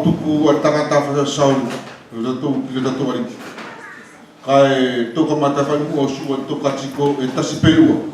tuku a tangata whasau le tatu ariki. Kai toka matawhani mua sua toka tiko e tasi perua.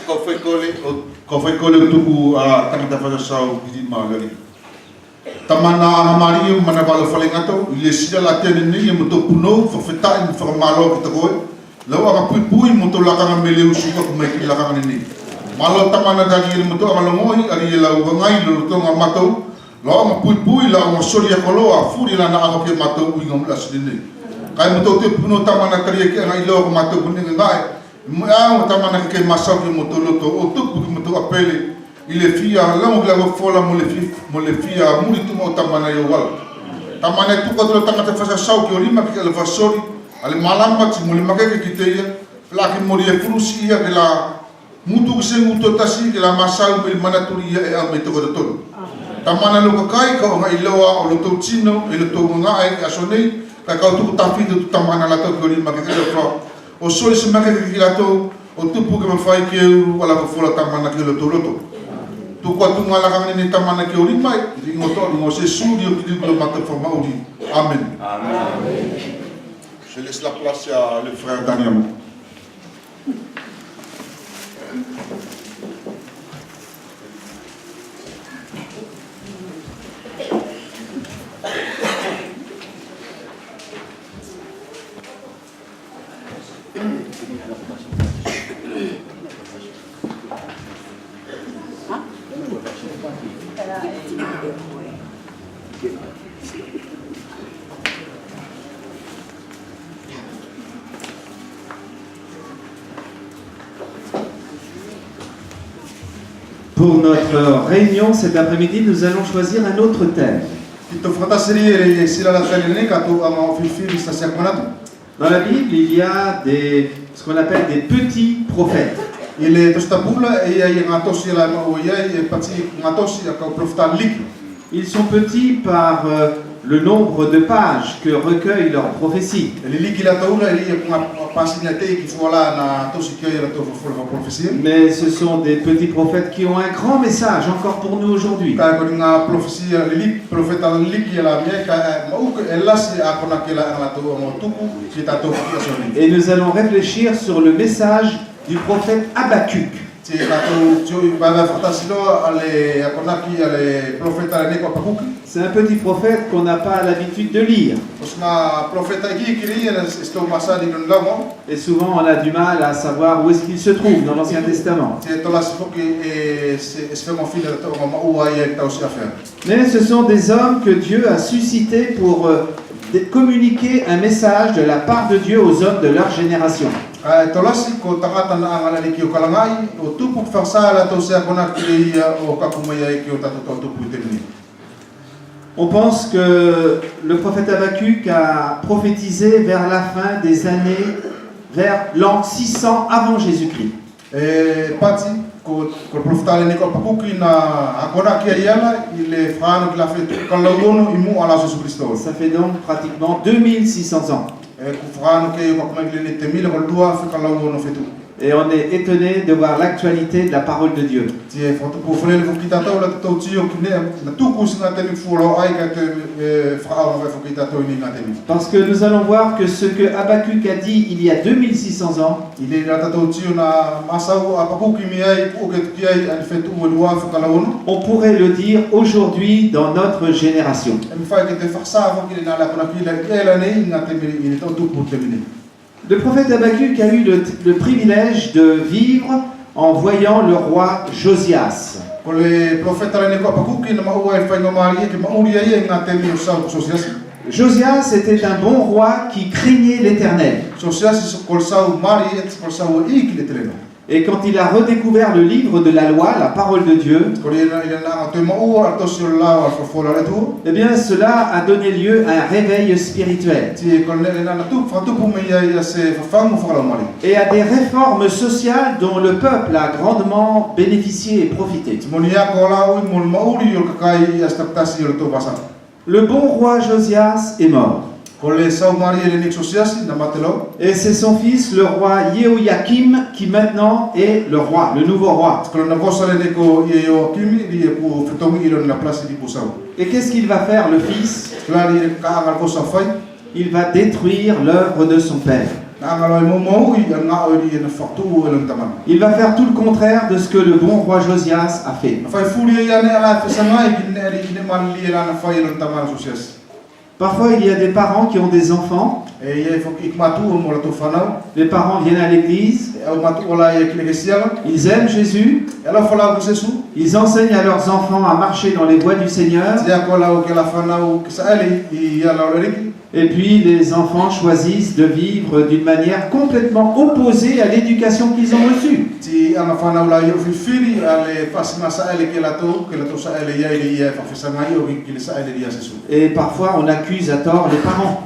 ko fai kole tuku a tangata whakasau ki di maulari. Tamana amari mana wala whalengato, I le sila la tene nei mo tō puno, whawhetai mo whakamalo ki ta koe. Lau aka pui pui mo tō lakanga me leu suka ko mai ki lakanga nei. Malo tamana dagi mo tō amalongoi, ari e lau wangai lo tonga matou. Lau ma pui pui lau ma sori a koloa, furi la na aka ke matou i ngam lasi nei. Kai mo tō te puno tamana kari ke ngai lo ko matou puno ngai. Mo a tamana ke masau ke mo tō loto, o tupu ki mo tō apele. I le fia lau la fola mo le fia muri tu mo tamana yo wal. Tamana tu ko tro tangata fasa sau ki olima ki le fasori, ale malamba ti mo le makeke ki te ia, la ki mo le frusi ia ke la mutu ke se mutu tasi ke la masau me manaturi ia e a me to ko to. Tamana lo kai ko nga iloa o lo to chino e lo to nga ai asonei ka ka tu tafi tu tamana la to ki olima ke le fro. O soi se makeke ki la to o tupu ke mafai ke wala ko fola tamana ke lo to loto. Tu kwa tu ngala kang ni tamana ke ori mai ri ngoto ngo se studio ki di mata forma ori. Amen. Amen. Je laisse la place à le frère Daniel. Pour notre réunion cet après-midi, nous allons choisir un autre thème. Dans la Bible, il y a ce qu'on appelle des petits prophètes. Ils sont petits par le nombre de pages que recueillent leurs prophéties. Mais ce sont des petits prophètes qui ont un grand message encore pour nous aujourd'hui. Et nous allons réfléchir sur le message du prophète Habakkuk. C'est un petit prophète qu'on n'a pas l'habitude de lire. Et souvent on a du mal à savoir où est-ce qu'il se trouve dans l'Ancien Testament. Mais ce sont des hommes que Dieu a suscités pour communiquer un message de la part de Dieu aux hommes de leur génération. On pense que le prophète Habakkuk a prophétisé vers la fin des années, vers l'an 600 avant Jésus-Christ. Ça fait donc pratiquement 2600 ans. Et on est étonné de voir l'actualité de la parole de Dieu. Parce que nous allons voir que ce que Habakkuk a dit il y a 2600 ans, on pourrait le dire aujourd'hui dans notre génération. Le prophète Habakkuk a eu le privilège de vivre en voyant le roi Josias. Josias était un bon roi qui craignait l'Éternel. Et quand il a redécouvert le livre de la loi, la parole de Dieu, eh bien cela a donné lieu à un réveil spirituel et à des réformes sociales dont le peuple a grandement bénéficié et profité. Le bon roi Josias est mort. Et c'est son fils, le roi Jehoiakim, qui maintenant est le roi, le nouveau roi. Et qu'est-ce qu'il va faire, le fils? Il va détruire l'œuvre de son père. Il va faire tout le contraire de ce que le bon roi Josias a fait. Parfois, il y a des parents qui ont des enfants. Les parents viennent à l'église. Ils aiment Jésus. Ils enseignent à leurs enfants à marcher dans les voies du Seigneur. Et puis les enfants choisissent de vivre d'une manière complètement opposée à l'éducation qu'ils ont reçue. Et parfois on accuse à tort les parents.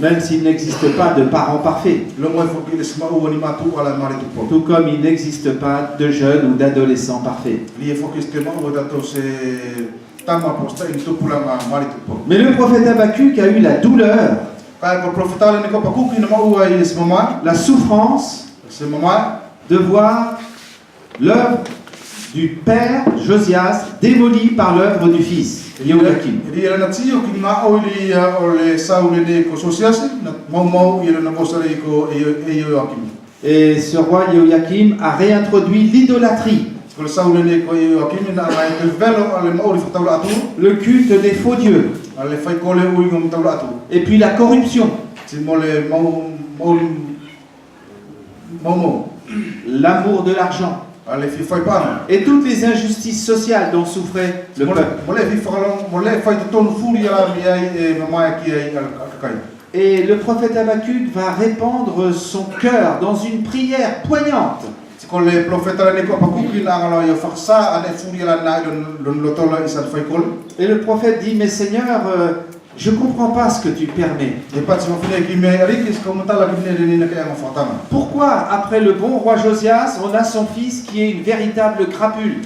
Même s'il n'existe pas de parents parfaits. Tout comme il n'existe pas de jeunes ou d'adolescents parfaits. Mais le prophète Habakkuk a eu la douleur, la souffrance de voir l'œuvre du père Josias démolie par l'œuvre du fils Jehoiakim. Et ce roi Jehoiakim a réintroduit l'idolâtrie, le culte des faux dieux, et puis la corruption, l'amour de l'argent, et toutes les injustices sociales dont souffrait le peuple. Et le prophète Habakkuk va répandre son cœur dans une prière poignante. Et le prophète dit, mais Seigneur, je ne comprends pas ce que tu permets. Pourquoi, après le bon roi Josias, on a son fils qui est une véritable crapule?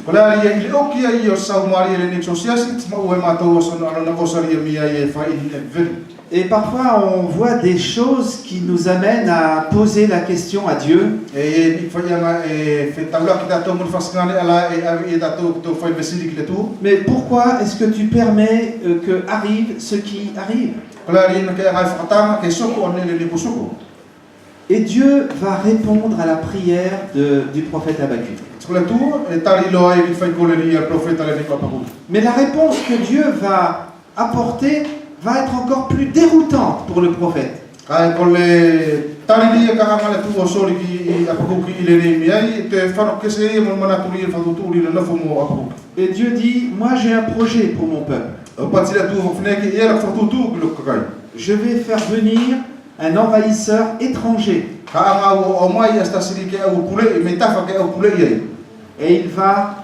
Et parfois on voit des choses qui nous amènent à poser la question à Dieu. Mais pourquoi est-ce que tu permets que arrive ce qui arrive? Et Dieu va répondre à la prière du prophète Habakkuk. Mais la réponse que Dieu va apporter va être encore plus déroutante pour le prophète. Et Dieu dit, moi j'ai un projet pour mon peuple. Je vais faire venir un envahisseur étranger. Et il va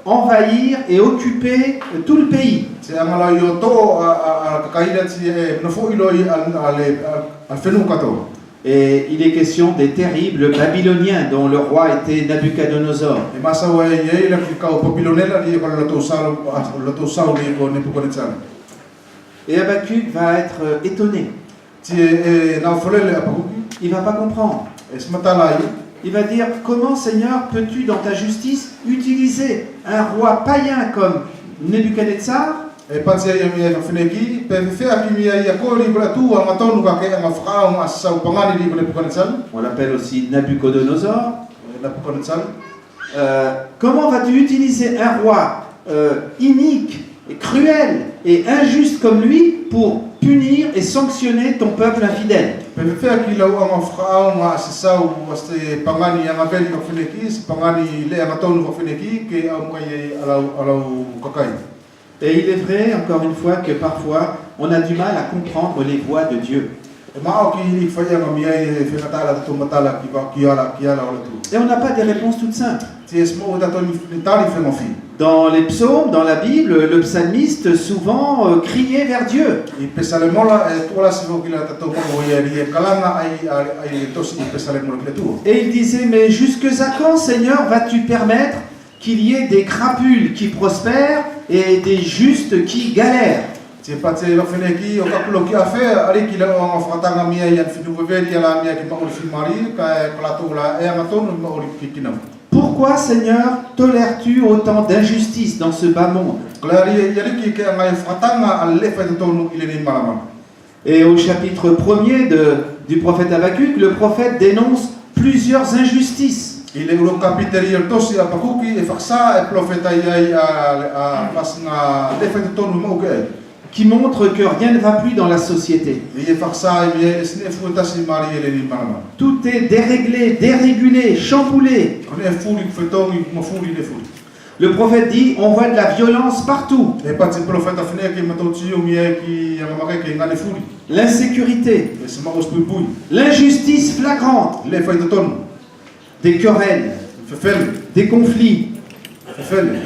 envahir et occuper tout le pays. Et il est question des terribles Babyloniens dont le roi était Nabucodonosor. Et Habakkuk va être étonné. Il ne va pas comprendre. Il va dire, comment Seigneur peux-tu dans ta justice utiliser un roi païen comme Nebuchadnezzar? On l'appelle aussi Nabucodonosor. Comment vas-tu utiliser un roi inique et cruel et injuste comme lui pour punir et sanctionner ton peuple infidèle? Et il est vrai, encore une fois, que parfois on a du mal à comprendre les voies de Dieu. Et on n'a pas des réponses toutes simples. Dans les psaumes, dans la Bible, le psalmiste souvent criait vers Dieu. Et il disait, mais jusque à quand, Seigneur, vas-tu permettre qu'il y ait des crapules qui prospèrent et des justes qui galèrent? Pourquoi, Seigneur, tolères-tu autant d'injustice dans ce bas monde? Et au chapitre 1er du prophète Habakkuk, le prophète dénonce plusieurs injustices. I le uro kapiteri o tosi a pakuki e whaksa e profeta iai a pasnga le whaitotonu mau ke ai. Qui montrent que rien ne va plus dans la société. I e whaksa e mie e sine fuetasi mari e le ni marama. Tout est déréglé, dérégulé, chamboulé. Kone e furi whetongi ma furi le furi. Le prophète dit, on voit de la violence partout. E pati profeta whenea ki matauti o mie ki angamake ki ngane furi. L'insécurité, E se maos pui. l'injustice flagrante, Le whaitotonu. des querelles, Fefele. des conflits. Fefele.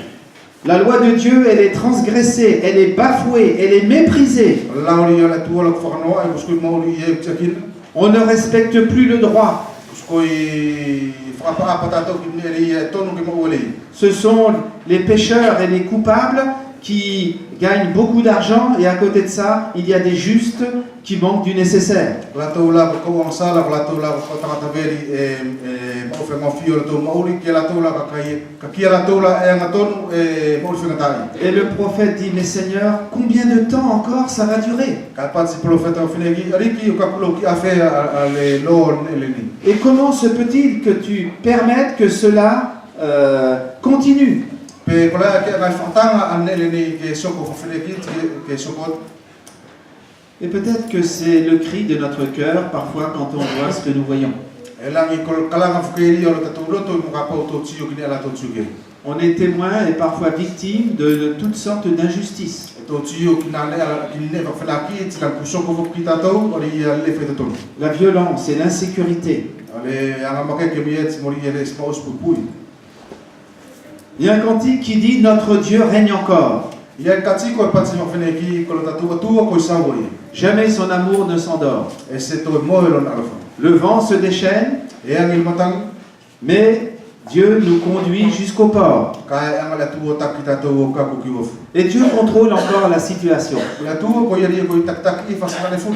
La loi de Dieu, elle est transgressée, elle est bafouée, elle est méprisée. Lauri ala tua la whakanoa e kuskoi mauri e tiakin. On ne respecte plus le droit. Kuskoi whakapaa patato ki mneri e tonu ki maualei. Ce sont les pécheurs et les coupables qui gagnent beaucoup d'argent et à côté de ça, il y a des justes qui manquent du nécessaire. Latou la ko ang sala latou la ko tangata veri mo fe mo fio latou mauri ki latou la ka ki latou la e ngatonu e mo fe ngatai. Et le prophète dit, mais Seigneur, combien de temps encore ça va durer? Ka pati profeta o finegi ariki o ka kulo ki afe ale lo eleni. Et comment se peut-il que tu permettes que cela continue? Pe kola ke ga fatanga an eleni ke soko fo finegi ke soko. Et peut-être que c'est le cri de notre cœur parfois quand on voit ce que nous voyons. Elangi kol kala nga fukeri o tatou loto mo ka pa to tio ki ala to tsuge. On est témoin et parfois victime de toutes sortes d'injustices. To tio ki na ala ki ne fa fenaki ti la kusoko fo ki tatou o ri le fe tatou. La violence et l'insécurité. Ale angamake ke miet mori ele spaus pupui. Il y a un cantique qui dit « Notre Dieu règne encore. Ia kati ko pati mo feneki ko tatou tua ko sawoi. Jamais son amour ne s'endort. E se to moelo na alfa. Le vent se déchaîne, E angil matang mais Dieu nous conduit jusqu'au port. ka angala tu tak kita to ka ko ki of. Et Dieu contrôle encore la situation. La tu ko yari ko tak tak I fa sa le fun.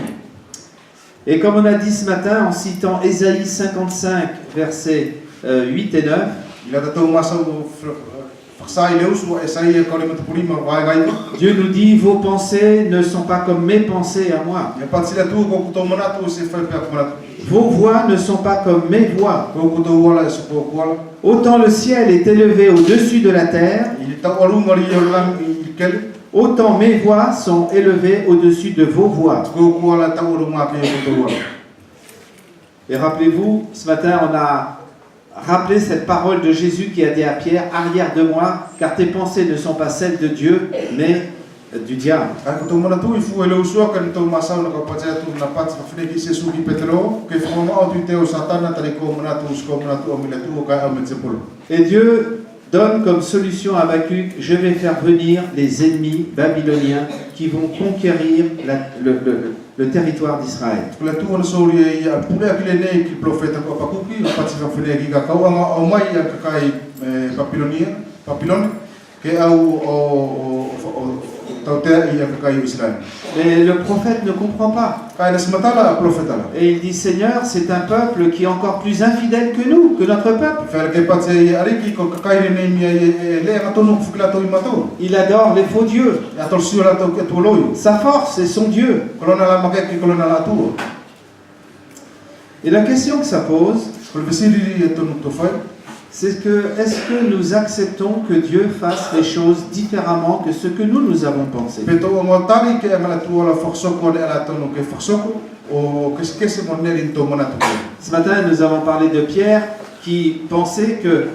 Et comme on a dit ce matin en citant Ésaïe 55, versets 8 et 9, Ila tatou masa fa ile usu e sai ko le matpuri ma wa gai. Dieu nous dit, vos pensées ne sont pas comme mes pensées à moi. E pati la tu ko to mana tu se fa pa mana. Vos voix ne sont pas comme mes voix. Ko to wala se ko ko. Autant le ciel est élevé au-dessus de la terre, Il ta walu mari o lang I kel autant mes voix sont élevées au-dessus de vos voix. ko ko la ta walu ma ke ko to wala. Et rappelez-vous, ce matin, on a rappelé cette parole de Jésus qui a dit à Pierre, arrière de moi, car tes pensées ne sont pas celles de Dieu, mais du diable. Ka ko to mana tu I fu ele usu ka to masa na ka pati tu na pati fa fene ki se su ki petelo ke fa ma o tu te o satana tali ko mana tu sko mana tu o mila tu ka o metsepolo. Et Dieu donne comme solution à Habakkuk, je vais faire venir les ennemis babyloniens qui vont conquérir le territoire d'Israël. Kula tu ona sori ia pule akile nei ki profeta ko pakuki pati fa fene ki ka ka o mai ia ka kai Babylon ke au o tautea ia ka kai Israel. Mais le prophète ne comprend pas. Ka ina smatala profeta la. Et il dit, Seigneur, c'est un peuple qui est encore plus infidèle que nous, que notre peuple. Fa ke pati ariki ko ka kai nei mi le ngatono fukila to imato. Il adore les faux dieux. Ya tol sio la to ke to loyo. Sa force est son Dieu. Kolona la make ki kolona la tu. Et la question que ça pose, Kol besiri to no to fai. c'est que, est-ce que nous acceptons que Dieu fasse les choses différemment que ce que nous avons pensé? Peto o ngotari ke ngala tu la forsoko le ala to no ke forsoko o que se moneri to mana tu. Ce matin, nous avons parlé de Pierre qui pensait que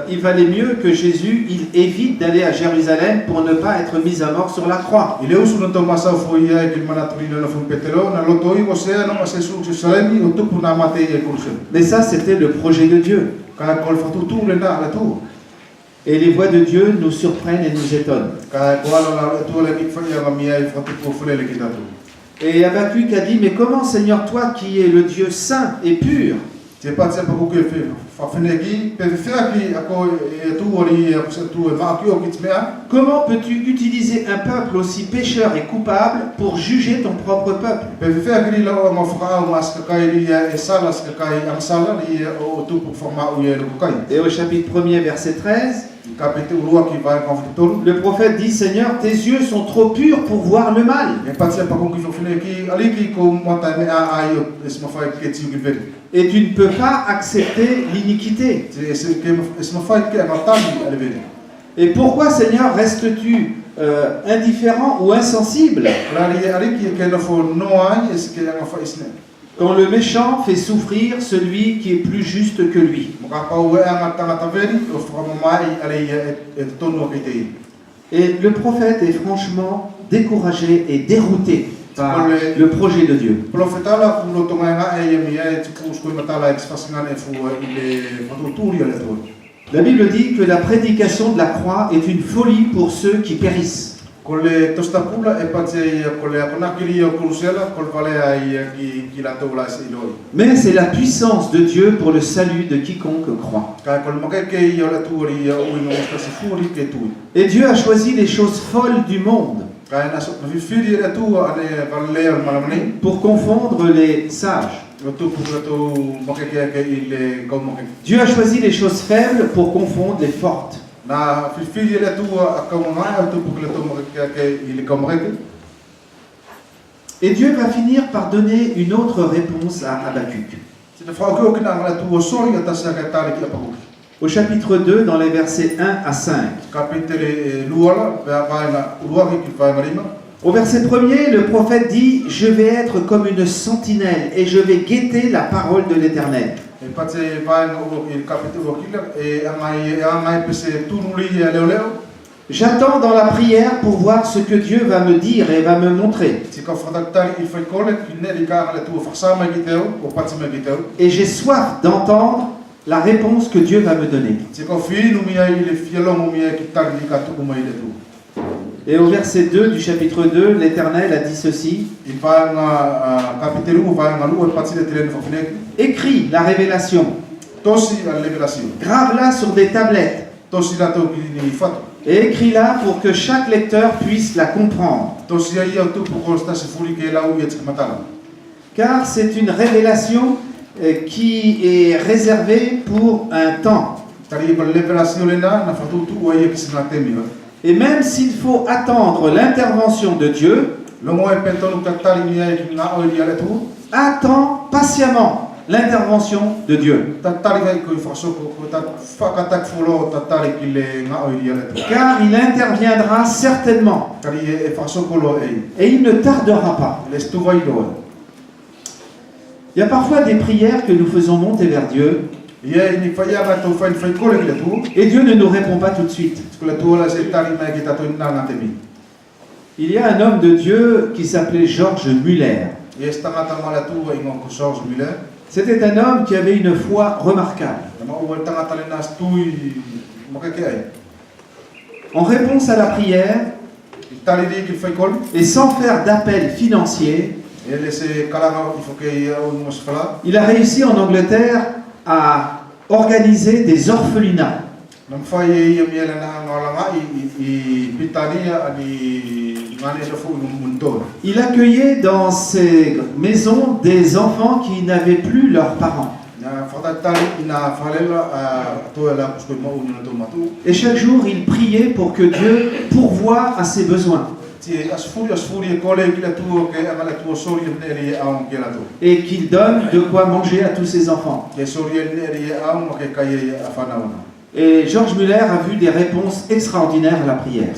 il valait mieux que Jésus il évite d'aller à Jérusalem pour ne pas être mis à mort sur la croix. Ile usu no to masa foi ia ke mana tu no fun petelo na loto I o se no se su Jerusalem o tu na mate e kursen. Mais ça, c'était le projet de Dieu. Ka kol fatu tu le na la tu. Et les voies de Dieu nous surprennent et nous étonnent. Ka ko ala la tu le ki fa ia ma mia I fatu ko fule le ki tatu. Et Habakkuk a dit, mais comment, Seigneur, toi qui es le Dieu saint et pur, Te pati pa ko ke fa fenegi pe fa ki ako e tu ori tu e ma ki o ki tmea. comment peux-tu utiliser un peuple aussi pécheur et coupable pour juger ton propre peuple? Pe fa ki la o ma fa o mas ka kai ri e sala ka kai am sala ri o tu pour forma o ye le kai. Et au chapitre 1er, verset 13, Le prophète dit, Seigneur, tes yeux sont trop purs pour voir le mal. Et tu ne peux pas accepter l'iniquité. Et pourquoi, Seigneur, restes-tu indifférent ou insensible quand le méchant fait souffrir celui qui est plus juste que lui? Et le prophète est franchement découragé et dérouté par le projet de Dieu. La Bible dit que la prédication de la croix est une folie pour ceux qui périssent. Mais c'est la puissance de Dieu pour le salut de quiconque croit. Et Dieu a choisi les choses folles du monde pour confondre les sages. Dieu a choisi les choses faibles pour confondre les fortes. Et Dieu va finir par donner une autre réponse à Habakkuk. Au chapitre 2, dans les versets 1 à 5. Au verset 1er, le prophète dit « Je vais être comme une sentinelle et je vais guetter la parole de l'Éternel. » J'attends dans la prière pour voir ce que Dieu va me dire et va me montrer. Et j'ai soif d'entendre la réponse que Dieu va me donner. Et au verset 2 du chapitre 2, l'Éternel a dit ceci. Écris la révélation. Grave-la sur des tablettes. Et écris-la pour que chaque lecteur puisse la comprendre. Car c'est une révélation qui est réservée pour un temps. Et même s'il faut attendre l'intervention de Dieu, attends patiemment l'intervention de Dieu. Car il interviendra certainement. Et il ne tardera pas. Il y a parfois des prières que nous faisons monter vers Dieu. Et Dieu ne nous répond pas tout de suite. Il y a un homme de Dieu qui s'appelait George Muller. C'était un homme qui avait une foi remarquable. En réponse à la prière, et sans faire d'appel financier, il a réussi en Angleterre à organiser des orphelinats. Il accueillait dans ces maisons des enfants qui n'avaient plus leurs parents. Et chaque jour, il priait pour que Dieu pourvoie à ses besoins. Et qu'il donne de quoi manger à tous ses enfants. Et George Muller a vu des réponses extraordinaires à la prière.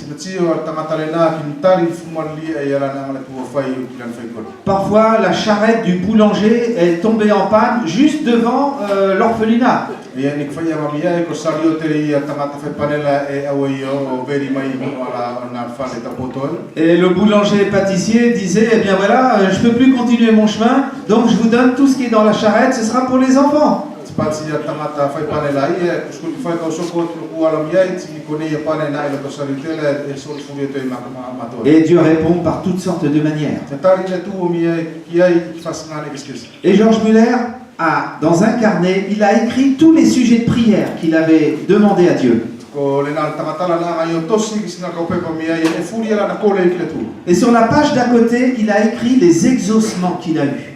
Parfois, la charrette du boulanger est tombée en panne juste devant l'orphelinat. Et le boulanger pâtissier disait, eh bien voilà, je ne peux plus continuer mon chemin, donc je vous donne tout ce qui est dans la charrette, ce sera pour les enfants. Et Dieu répond par toutes sortes de manières. Et George Muller dans un carnet, il a écrit tous les sujets de prière qu'il avait demandé à Dieu. Et sur la page d'à côté, il a écrit les exaucements qu'il a eus.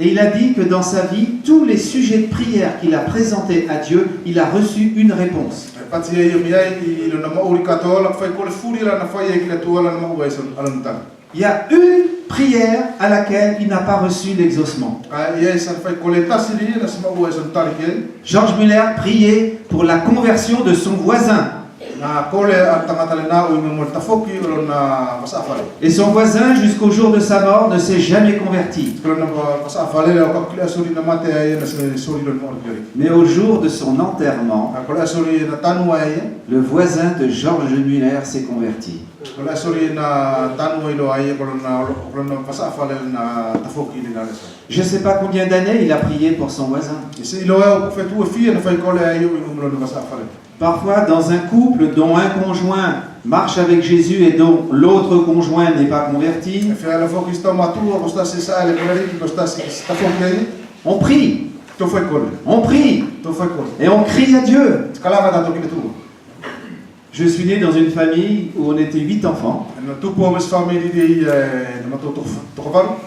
Et il a dit que dans sa vie, tous les sujets de prière qu'il a présentés à Dieu, il a reçu une réponse. Il y a une prière à laquelle il n'a pas reçu l'exaucement. George Muller priait pour la conversion de son voisin. Et son voisin, jusqu'au jour de sa mort, ne s'est jamais converti. Mais au jour de son enterrement, le voisin de George Muller s'est converti. Je ne sais pas combien d'années il a prié pour son voisin. Parfois, dans un couple dont un conjoint marche avec Jésus et dont l'autre conjoint n'est pas converti, on prie, et on crie à Dieu. Je suis né dans une famille où on était 8 enfants.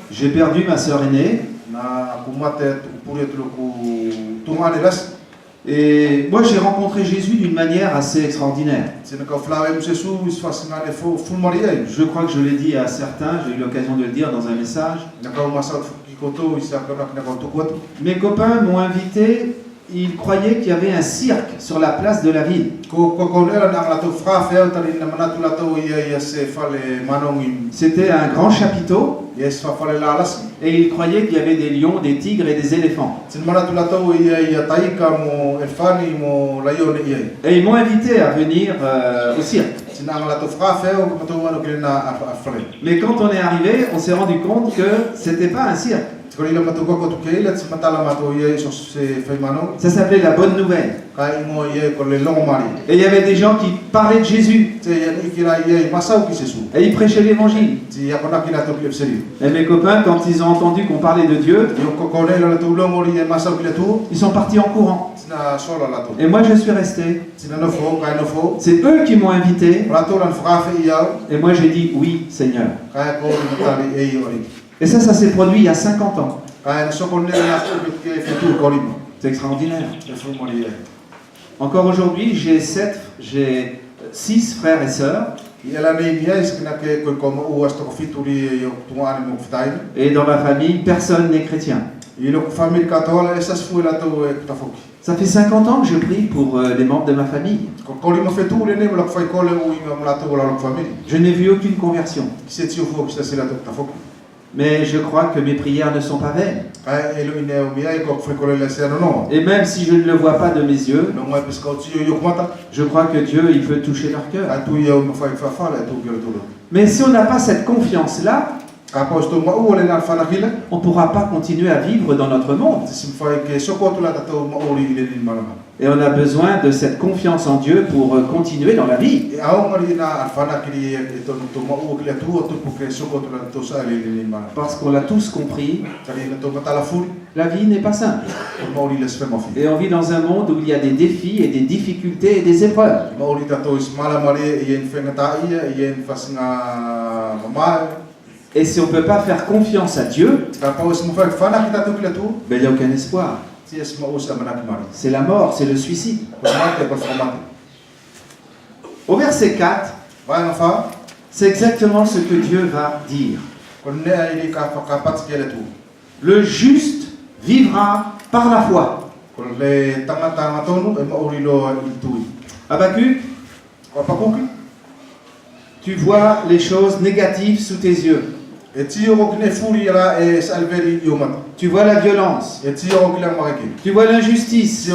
J'ai perdu ma sœur aînée. Et moi j'ai rencontré Jésus d'une manière assez extraordinaire. Je crois que je l'ai dit à certains, j'ai eu l'occasion de le dire dans un message. Mes copains m'ont invité, ils croyaient qu'il y avait un cirque sur la place de la ville. C'était un grand chapiteau. Et ils croyaient qu'il y avait des lions, des tigres et des éléphants. Et ils m'ont invité à venir au cirque. Mais quand on est arrivé, on s'est rendu compte que c'était pas un cirque. Ça s'appelait La Bonne Nouvelle. Et il y avait des gens qui parlaient de Jésus. Et ils prêchaient l'évangile. Et mes copains, quand ils ont entendu qu'on parlait de Dieu, ils sont partis en courant. Et moi je suis resté. C'est eux qui m'ont invité. Et moi j'ai dit oui, Seigneur. Et ça s'est produit il y a 50 ans. C'est extraordinaire. Encore aujourd'hui, j'ai 6 frères et sœurs. Et dans ma famille, personne n'est chrétien. Ça fait 50 ans que je prie pour les membres de ma famille. Je n'ai vu aucune conversion. Mais je crois que mes prières ne sont pas vaines. Et même si je ne le vois pas de mes yeux, je crois que Dieu, il peut toucher leur cœur. Mais si on n'a pas cette confiance-là, on ne pourra pas continuer à vivre dans notre monde. Et on a besoin de cette confiance en Dieu pour continuer dans la vie. Parce qu'on l'a tous compris, la vie n'est pas simple. Et on vit dans un monde où il y a des défis et des difficultés et des épreuves. Et si on ne peut pas faire confiance à Dieu, ben, il n'y a aucun espoir. C'est la mort, c'est le suicide. Au verset 4, c'est exactement ce que Dieu va dire. Le juste vivra par la foi. Habakkuk, tu vois les choses négatives sous tes yeux. Tu vois la violence. Tu vois l'injustice.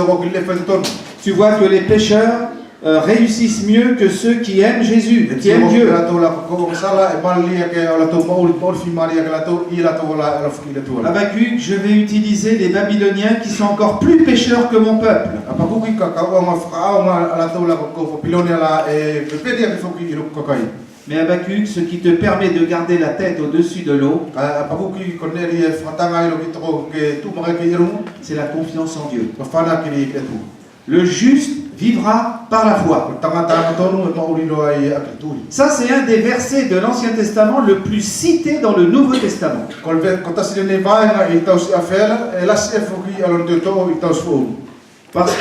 Tu vois que les pécheurs réussissent mieux que ceux qui aiment Jésus, qui aiment Dieu. Habakkuk, je vais utiliser les Babyloniens qui sont encore plus pécheurs que mon peuple. Mais Habakkuk, ce qui te permet de garder la tête au-dessus de l'eau, Apakuki koneri e whatanga ilo ki toko ke tumaka ke irungu, c'est la confiance en Dieu. mawhana ki ni petu. Le juste vivra par la foi. Ko tangata tonu e maurilo ai akrituri. Ça, c'est un des versets de l'Ancien Testament le plus cité dans le Nouveau Testament. Ko tasile ne vaenga i tausi afela, e lasi e fuki alon te to i tausi fōu. Parce